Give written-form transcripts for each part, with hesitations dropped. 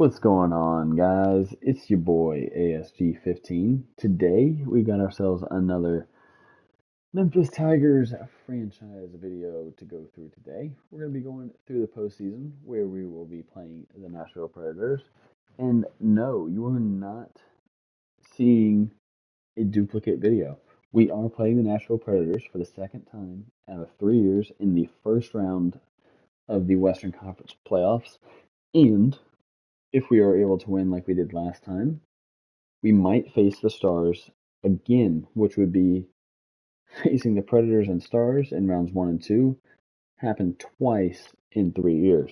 What's going on, guys? It's your boy ASG15. Today, we got ourselves another Memphis Tigers franchise video to go through today. We're going to be going through the postseason where we will be playing the Nashville Predators. And no, you are not seeing a duplicate video. We are playing the Nashville Predators for the second time out of 3 years in the first round of the Western Conference playoffs. And if we are able to win like we did last time, we might face the Stars again, which would be facing the Predators and Stars in rounds 1 and 2, happened twice in 3 years.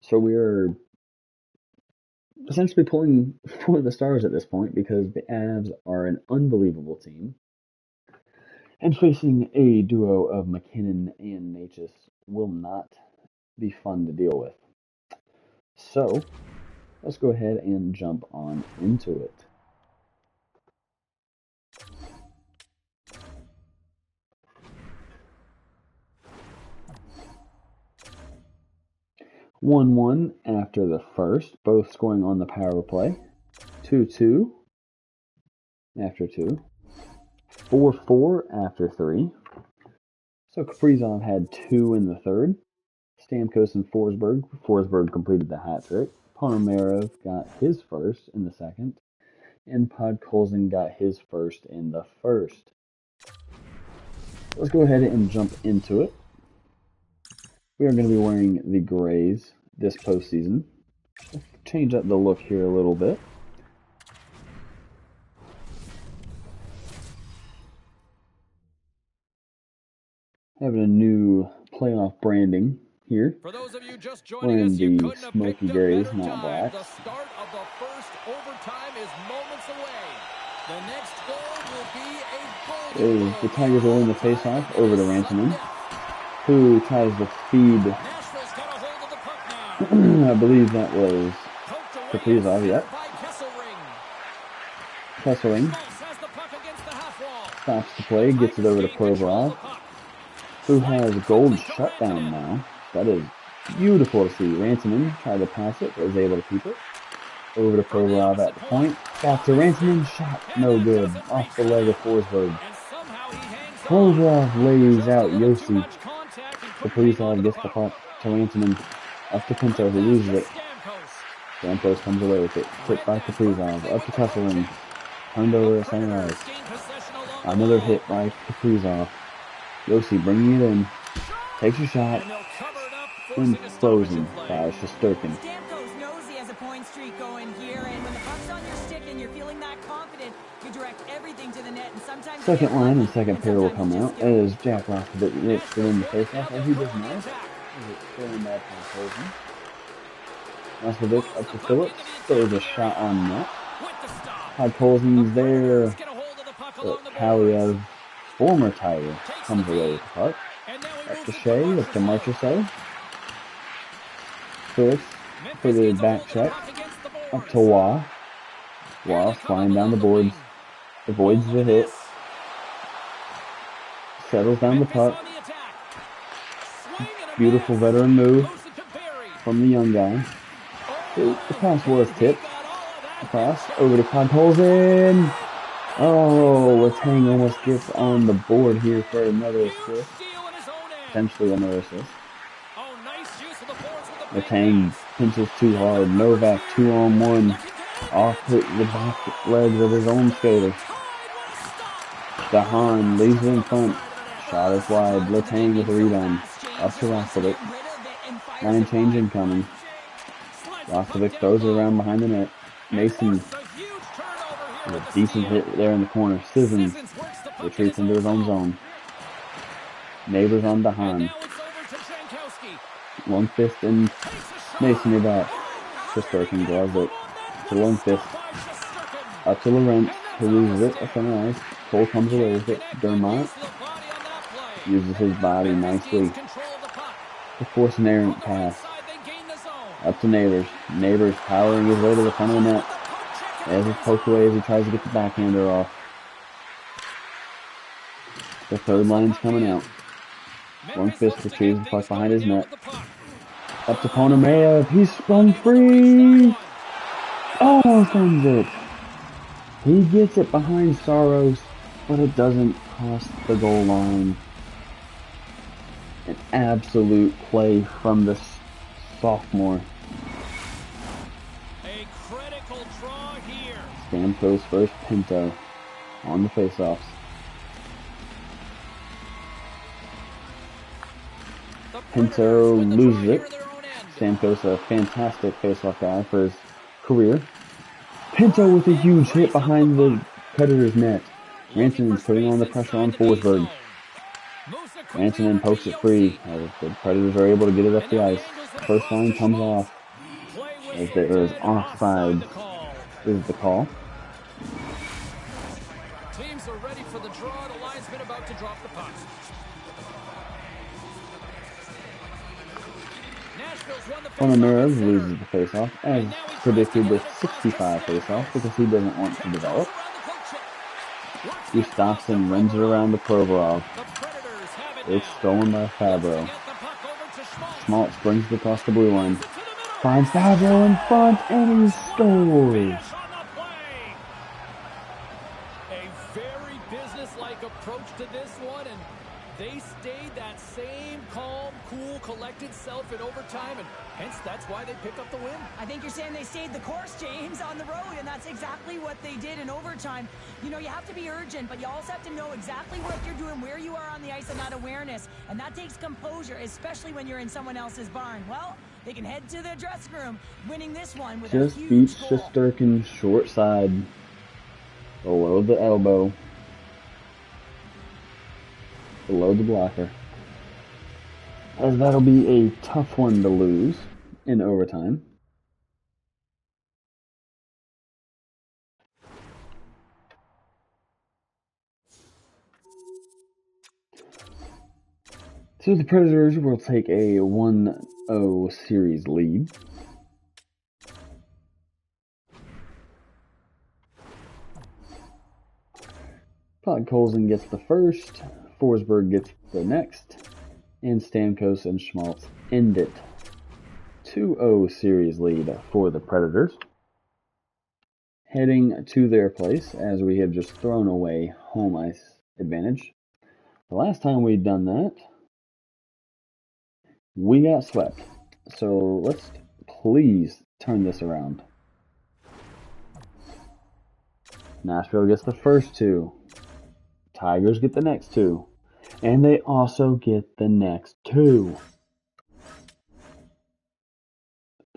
So we are essentially pulling for the Stars at this point because the Avs are an unbelievable team. And facing a duo of McKinnon and Natchez will not be fun to deal with. So, let's go ahead and jump on into it. One after the first, both scoring on the power play. 2-2 after 2. 4-4 after 3. So Kaprizov had 2 in the third. Stamkos and Forsberg. Forsberg completed the hat trick. Ponomarev got his first in the second. And Podkolzin got his first in the first. Let's go ahead and jump into it. We are going to be wearing the grays this postseason. Let's change up the look here a little bit. Having a new playoff branding here. For those of you just Wearing joining us, you the couldn't have smoky picked a grays, better not time. black. The start of the first overtime is moments away. The next goal will be a golden Is the goal. Tigers will win the faceoff over to Rantanen, who tries to feed. Nashville's got a hold of the puck now. I believe that was Poked away and Kaprizov. Yep. centered by Kesselring. Kesselring Schmaltz has the puck against the half wall. stops the play, gets it over to Provorov, who has gold shutdown now. That is beautiful to see. Rantanen tried to pass it, but was able to keep it. Over to Provorov at the point. Back to Rantanen. Shot no good. Off the leg of Forsberg. Provorov lays out Yossi. Kaprizov gets the puck to Rantanen. Up to Pinto, who loses it. Stamkos comes away with it. Tipped by Kaprizov. Up to Kesselring. Turned over at center ice. Another hit by Kaprizov. Yossi bringing it in. Takes a shot. In frozen by Shesterkin. Stamkos knows he has a point streak going here, and when the puck's on your stick and you're feeling that confident, you direct everything to the net, and sometimes Second line and second pair will come out as Jack Rostovich gets it in the faceoff, and he does not. Is it still in bad position? Rostovich up to Phillips. There's a shot on net. Podkolzin's there. But Kaliev, former Tiger, comes away with the puck. Up to Shea, up to Marchessault. Phillips for the back check. Up to Waugh. Waugh flying down the boards. Avoids the hit. Settles down the puck. Beautiful veteran move from the young guy. The pass was tipped. Across over to Podkolzin. Oh, Letang almost gets on the board here for another assist. Potentially another assist. Letang pinches too hard. Novak 2-on-1. Off the back legs of his own skater. Dahan leaves it in front. Shot is wide. Letang with a rebound. Up to Rostovich. Line change incoming. Rostovich throws it around behind the net. Mason with a decent hit there in the corner. Sissons retreats into his own zone. Neighbors on Dahan. Lundqvist and Mason are back. Shesterkin gloves it to Lundqvist. Up to Laurent, who loses it at center ice. Cole comes away with it. Dermott uses his body nicely to force an errant pass. Up to Neighbors. Neighbors powering his way to the front of the net. As he's poked away as he tries to get the backhander off. The third line's coming out. Lundqvist retrieves the puck behind his net. Up to Ponomarev. He's sprung free. Almost ends it. He gets it behind Saros, but it doesn't cross the goal line. An absolute play from the sophomore. A critical draw here. Stamkos versus Pinto on the faceoffs. Pinto loses it. Stamkos, a fantastic faceoff guy for his career. Pinto with a huge hit behind the Predators' net. Rantanen's putting on the pressure on Forsberg. Rantanen pokes it free as the Predators are able to get it up the ice. First line comes off as there is offside. Is the call. Teams are ready for the draw. The linesman about to drop the puck. Ponomarev loses the faceoff, as predicted with 65 faceoffs because he doesn't want to develop. Gustafsson runs it around the Provorov. It's stolen by Fabro. Schmaltz brings it across the blue line. Finds Fabro in front and he scores! A very business-like approach to this one, and they stayed that same calm, cool, collected self in overtime, and hence that's why they pick up the win. I think you're saying they stayed the course, James, on the road, and that's exactly what they did in overtime. You know, you have to be urgent, but you also have to know exactly what you're doing, where you are on the ice, and that awareness. And that takes composure, especially when you're in someone else's barn. Well, they can head to the dressing room, winning this one with a huge beats goal. Shesterkin short side, below the elbow, below the blocker. As that'll be a tough one to lose in overtime. So the Predators will take a 1-0 series lead. Podkolzin gets the first, Forsberg gets the next, and Stamkos and Schmaltz end it. 2-0 series lead for the Predators. Heading to their place, as we have just thrown away home ice advantage. The last time we'd done that, we got swept. So let's please turn this around. Nashville gets the first two. Tigers get the next two. And they also get the next two.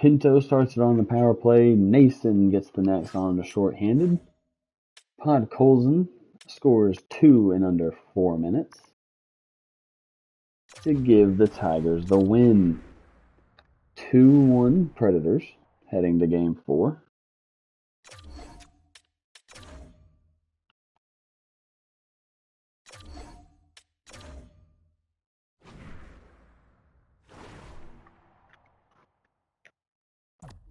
Pinto starts it on the power play. Nason gets the next on the shorthanded. Podkolzin scores 2 in under 4 minutes to give the Tigers the win. 2-1 Predators heading to Game 4.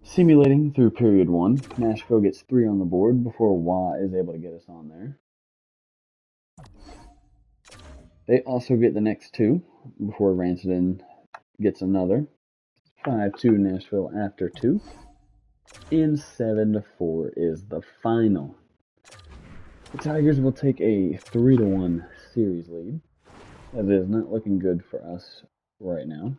Simulating through period 1, Nashville gets 3 on the board before Waugh is able to get us on there. They also get the next 2 before Rantanen gets another. 5-2 Nashville after 2. And 7-4 is the final. The Tigers will take a 3-1 series lead, as it is not looking good for us right now.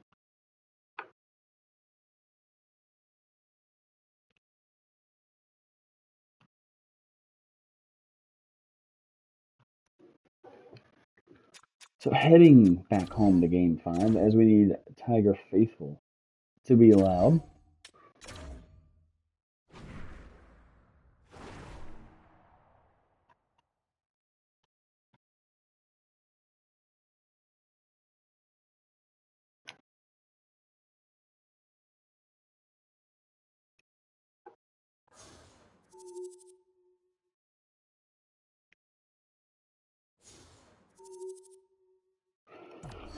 So heading back home to Game 5, as we need Tiger Faithful to be allowed.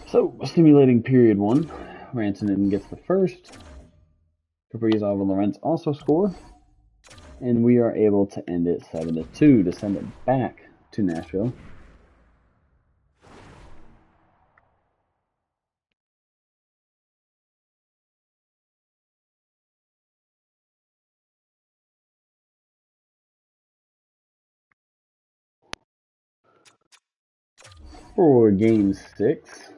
So, simulating period 1, Rantanen gets the first. Kaprizov and Lorentz also score. And we are able to end it 7-2 to send it back to Nashville. For Game 6,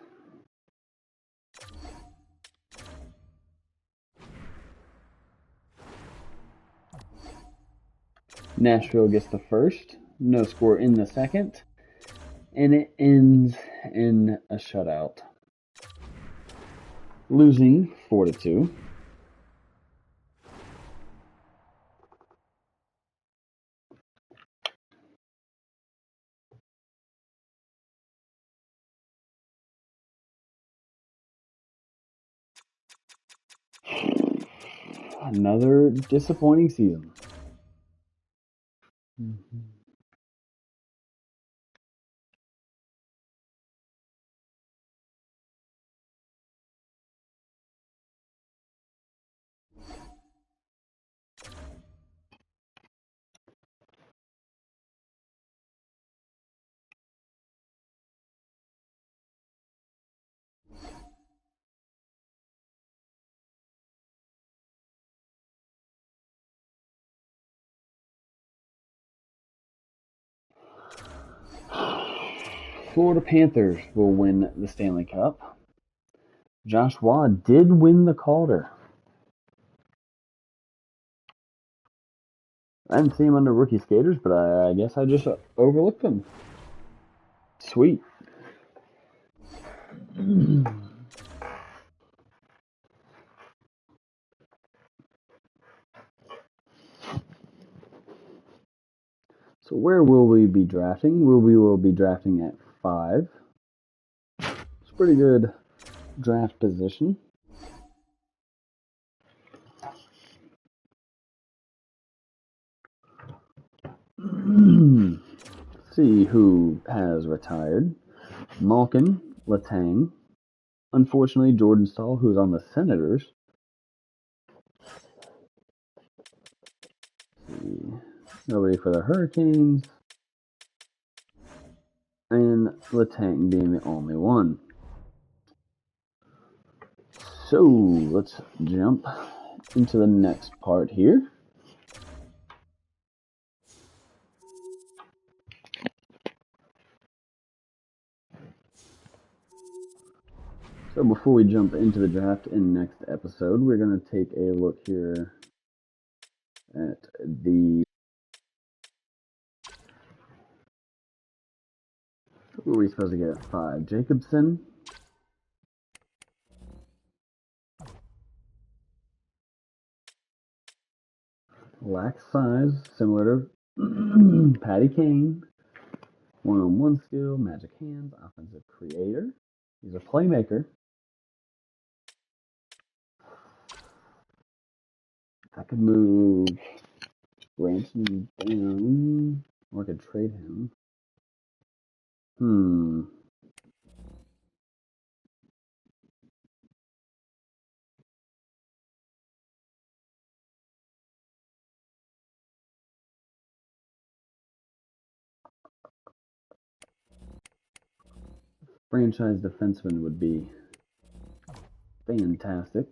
Nashville gets the first, no score in the second, and it ends in a shutout, losing 4-2. Another disappointing season. Florida Panthers will win the Stanley Cup. Josh Waugh did win the Calder. I didn't see him under rookie skaters, but I guess I just overlooked him. Sweet. So where will we be drafting? We will be drafting at 5. It's a pretty good draft position. See who has retired. Malkin, Letang. Unfortunately, Jordan Stahl, who's on the Senators. Nobody for the Hurricanes. And Letang being the only one. So let's jump into the next part here. So before we jump into the draft in next episode, we're going to take a look here at the... Who are we supposed to get at 5? Jacobson. Lacks size, similar to Patty Kane. One-on-one skill, magic hands, offensive creator. He's a playmaker. I could move Branson down, or I could trade him. Franchise defenseman would be fantastic.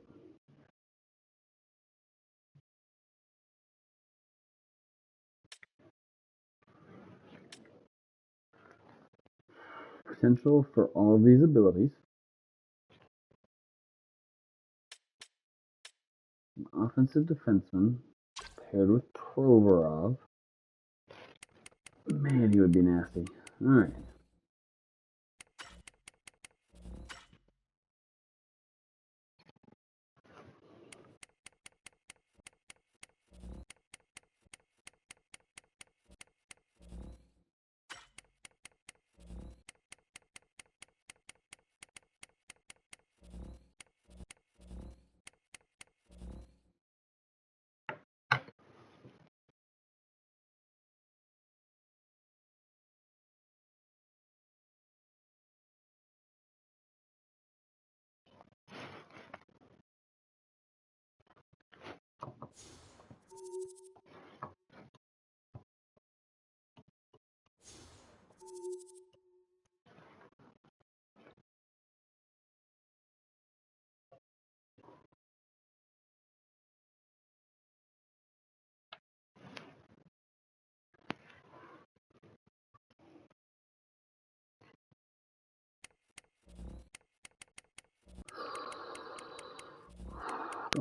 Potential for all of these abilities. An offensive defenseman paired with Provorov. Man, he would be nasty. Alright.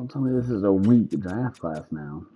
Don't tell me this is a weak draft class now.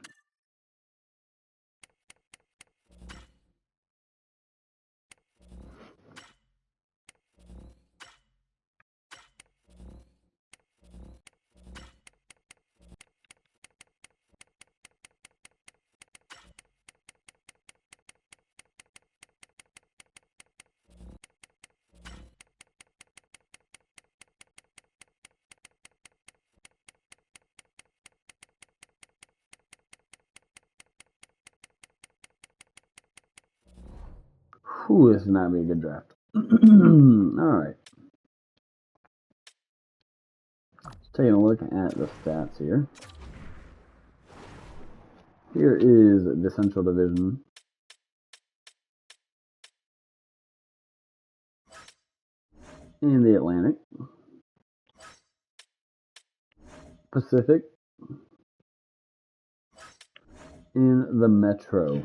Ooh, this is not be a good draft. Alright. Taking a look at the stats here. Here is the Central Division. In the Atlantic. Pacific. In the Metro.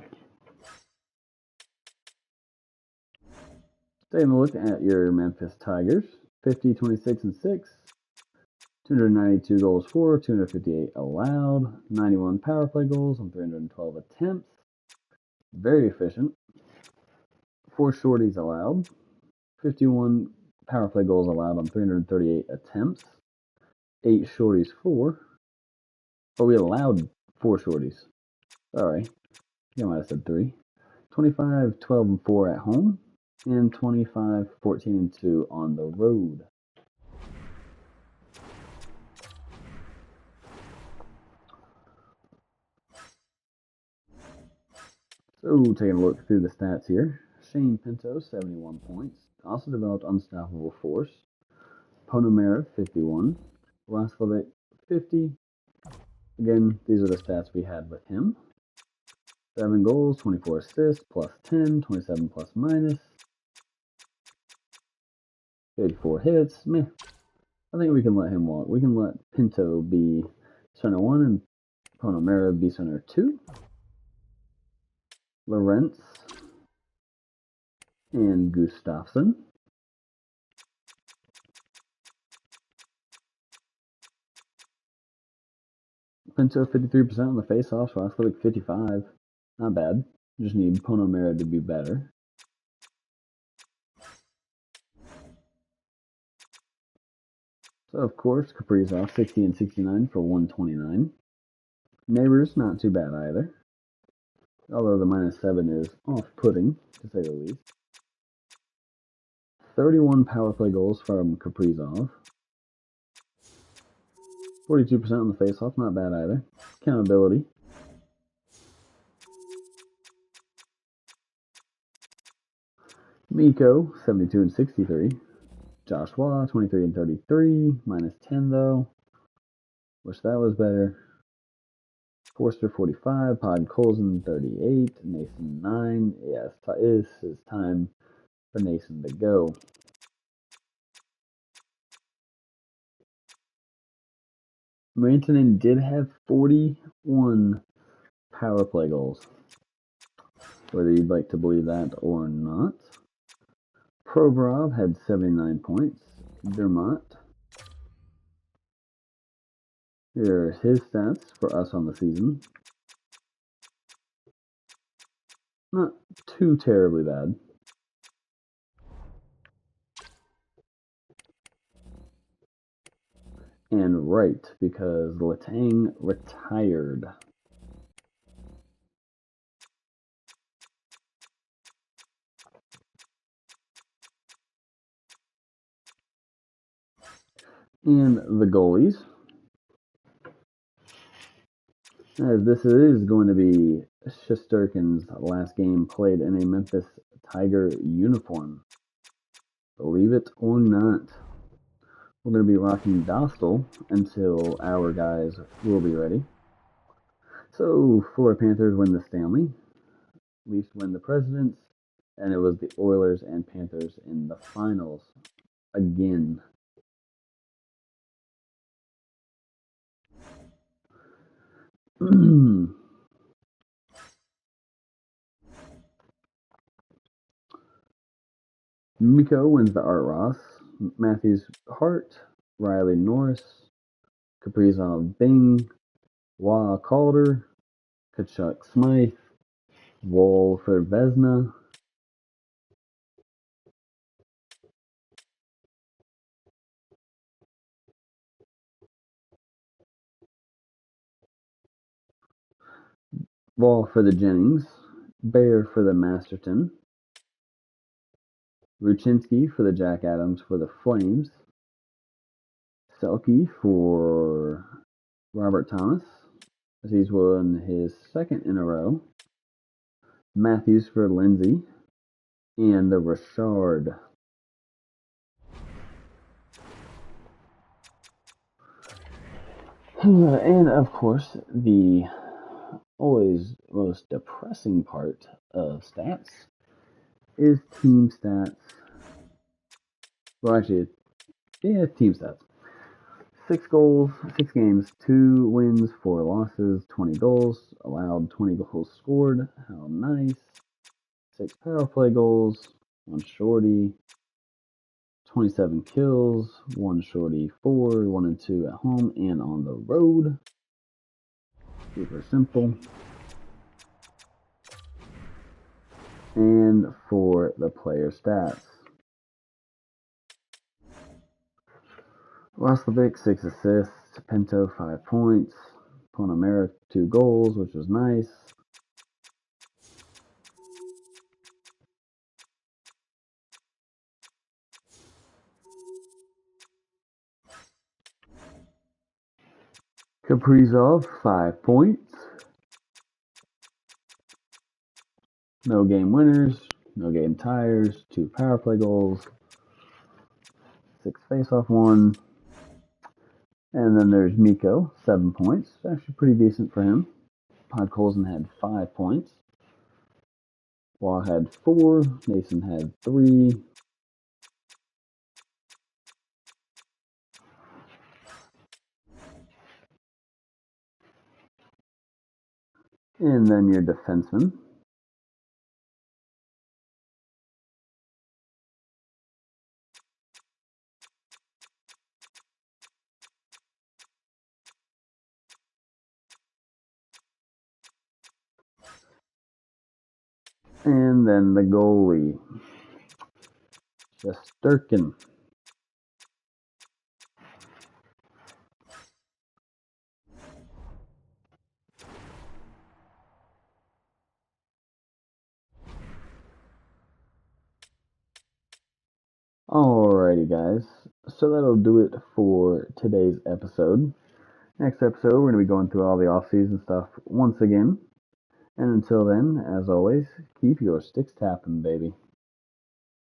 Taking a look at your Memphis Tigers. 50, 26, and 6. 292 goals for, 258 allowed, 91 power play goals on 312 attempts. Very efficient. 4 shorties allowed, 51 power play goals allowed on 338 attempts. 8 shorties for. Oh, we allowed 4 shorties. Sorry, I might have said 3. 25, 12, and 4 at home, and 25, 14, and 2 on the road. So, taking a look through the stats here. Shane Pinto, 71 points. Also developed Unstoppable Force. Ponomera, 51. Roscovic, 50. Again, these are the stats we had with him. 7 goals, 24 assists, plus 10, 27 plus minus. 84 hits. Meh. I think we can let him walk. We can let Pinto be center 1 and Ponomera be center 2. Lorentz and Gustafsson. Pinto 53% on the face-offs, Roscovic 55. Not bad. Just need Ponomera to be better. So of course, Kaprizov 60 and 69 for 129. Neighbors not too bad either. Although the -7 is off-putting, to say the least. 31 power play goals from Kaprizov. 42% on the faceoff, not bad either. Accountability. Miko, 72 and 63. Joshua, 23 and 33. -10 though. Wish that was better. Forster, 45. Podkolzin, 38. Nason, 9. Yes, this is time for Nason to go. Rantanen did have 41 power play goals, whether you'd like to believe that or not. Provorov had 79 points. Dermott. Here are his stats for us on the season. Not too terribly bad. And right, because Letang retired. And the goalies. As this is going to be Shesterkin's last game played in a Memphis Tiger uniform. Believe it or not. We're going to be rocking Dostal until our guys will be ready. So, Florida Panthers win the Stanley. Leafs win the Presidents. And it was the Oilers and Panthers in the finals again. Miko wins the Art Ross. Matthews Hart. Riley Norris. Kaprizov Bing, Wah Calder, Kachuk Smythe, Wolford Vesna, Wall for the Jennings, Bear for the Masterton, Ruchinski for the Jack Adams for the Flames, Selke for Robert Thomas, as he's won his second in a row, Matthews for Lindsay, and the Richard. And of course, the always most depressing part of stats is team stats. Well, actually, yeah, team stats. 6 goals, 6 games, 2 wins, 4 losses, 20 goals, allowed 20 goals scored. How nice. 6 power play goals, 1 shorty, 27 kills, 1 shorty, 4, 1 and 2 at home and on the road. Super simple. And for the player stats, Roslovic 6 assists, Pinto 5 points, Ponamera 2 goals, which was nice. Kaprizov 5 points. No game winners, no game tires, 2 power play goals, 6 face-off one. And then there's Mikko, 7 points. Actually pretty decent for him. Podkolzin had 5 points. Waugh had 4. Mason had 3. And then your defenseman. And then the goalie, Shesterkin. Alrighty, guys. So that'll do it for today's episode. Next episode, we're going to be going through all the off-season stuff once again. And until then, as always, keep your sticks tapping, baby.